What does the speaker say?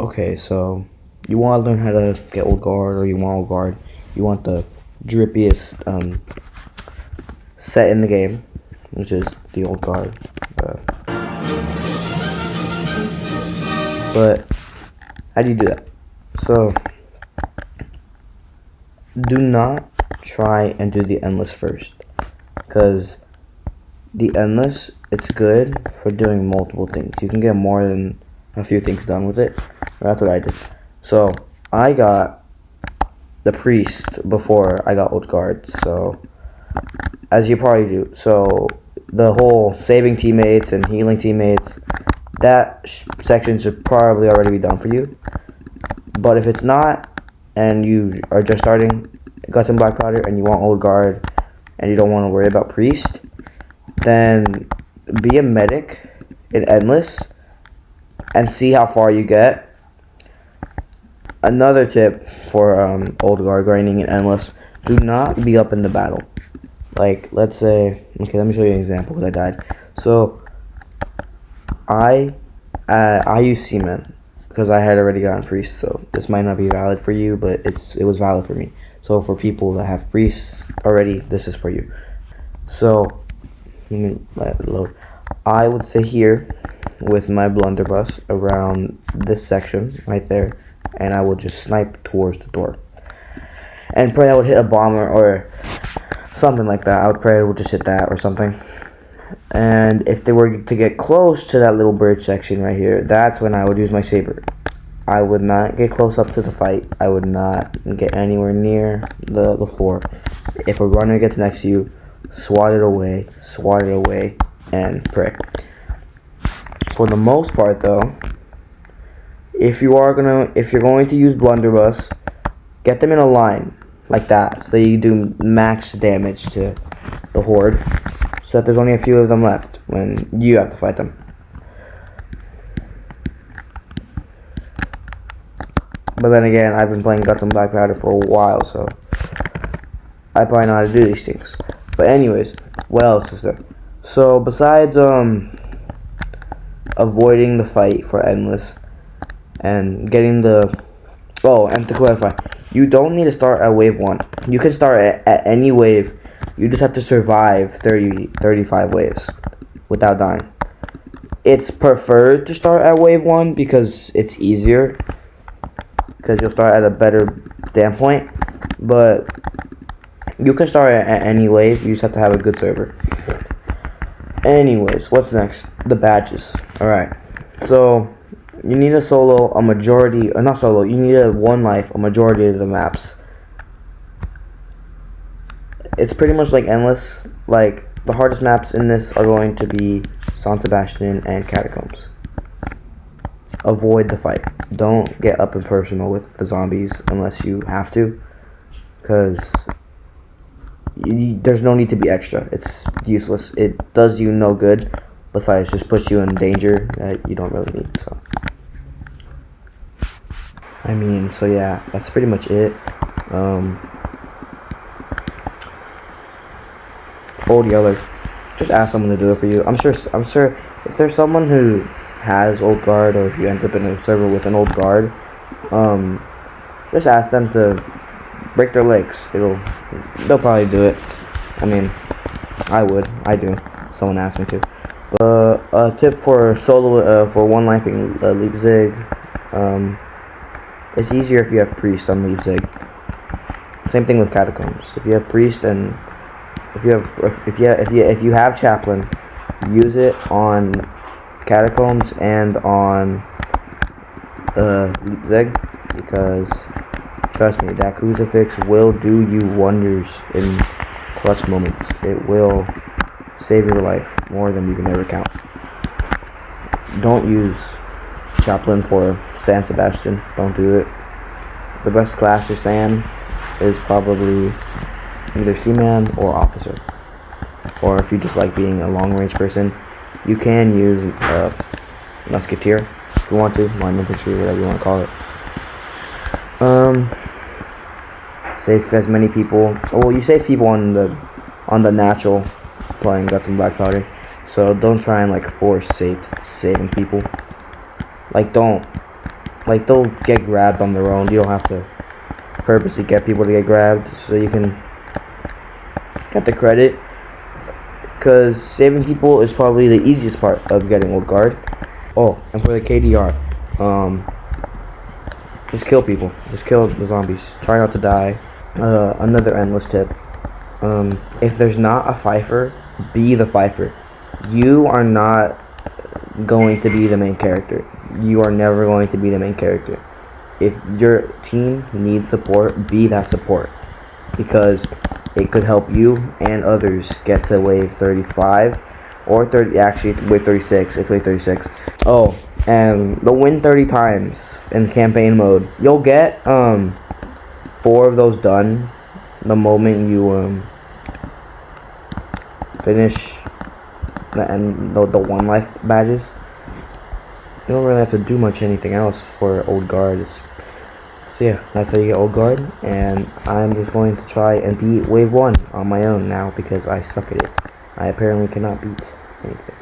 Okay, so you want to learn how to get old guard, or you want old guard. You want the drippiest set in the game, which is the old guard. But how do you do that? So do not try and do the endless first, because the endless, it's good for doing multiple things. You can get more than a few things done with it. That's what I did. So I got the priest before I got old guard. So as you probably do. So the whole saving teammates and healing teammates, that section should probably already be done for you. But if it's not, and you are just starting Guts and Blackpowder and you want old guard and you don't want to worry about priest, then be a medic in endless and see how far you get. Another tip for old guard grinding in endless: do not be up in the battle. Like, let's say, okay, let me show you an example because I died. So I use Seaman because I had already gotten priest. So this might not be valid for you, but it was valid for me. So for people that have priests already, this is for you. So let me let it load. I would say here with my blunderbuss around this section right there, and I would just snipe towards the door. And pray I would hit a bomber or something like that. I would pray I would just hit that or something. And if they were to get close to that little bridge section right here, that's when I would use my saber. I would not get close up to the fight. I would not get anywhere near the floor. If a runner gets next to you, swat it away, and pray. For the most part, though, if you're going to use blunderbuss, get them in a line like that, so that you do max damage to the horde, so that there's only a few of them left when you have to fight them. But then again, I've been playing Guts and Blackpowder for a while, so I probably know how to do these things. But anyways, what else is there? So besides avoiding the fight for endless and getting the and to clarify, you don't need to start at wave 1. You can start at any wave. You just have to survive 35 waves without dying. It's preferred to start at wave 1 because it's easier, because you'll start at a better standpoint. But you can start at any wave. You just have to have a good server. Anyways, what's next? The badges. Alright, so you need to solo a majority, or not solo, you need a one life a majority of the maps. It's pretty much like endless. Like, the hardest maps in this are going to be San Sebastian and Catacombs. Avoid the fight. Don't get up and personal with the zombies unless you have to, because there's no need to be extra. It's useless. It does you no good, besides just puts you in danger that you don't really need. So yeah, that's pretty much it. Old Yeller, just ask someone to do it for you. I'm sure if there's someone who has old guard, or if you end up in a server with an old guard, just ask them to break their legs. They'll probably do it. I mean, I do. Someone asked me to. But a tip for solo, for one lifing Leap Zig, it's easier if you have priest on Leap Zig. Same thing with Catacombs. If you have priest and if you have chaplain, use it on Catacombs and on Leap Zig, because trust me, that crucifix will do you wonders in clutch moments. It will save your life more than you can ever count. Don't use chaplain for San Sebastian. Don't do it. The best class for San is probably either Seaman or Officer. Or if you just like being a long range person, you can use Musketeer if you want to, line infantry, whatever you want to call it. Save as many people. Well, you save people on the natural playing Guts and Blackpowder. So don't try and like force saving people. Like, don't like they'll get grabbed on their own. You don't have to purposely get people to get grabbed, so you can get the credit. Because saving people is probably the easiest part of getting old guard. Oh, and for the KDR, just kill people. Just kill the zombies. Try not to die. Another endless tip. If there's not a Pfeiffer, be the Pfeiffer. You are not going to be the main character. You are never going to be the main character. If your team needs support, be that support. Because it could help you and others get to wave 35 or 30. Actually, wave 36. It's wave 36. Oh, and they'll win 30 times in campaign mode. You'll get 4 of those done the moment you finish the 1 life badges. You don't really have to do much anything else for old guard. So yeah, that's how you get old guard, and I'm just going to try and beat wave 1 on my own now because I suck at it. I apparently cannot beat anything.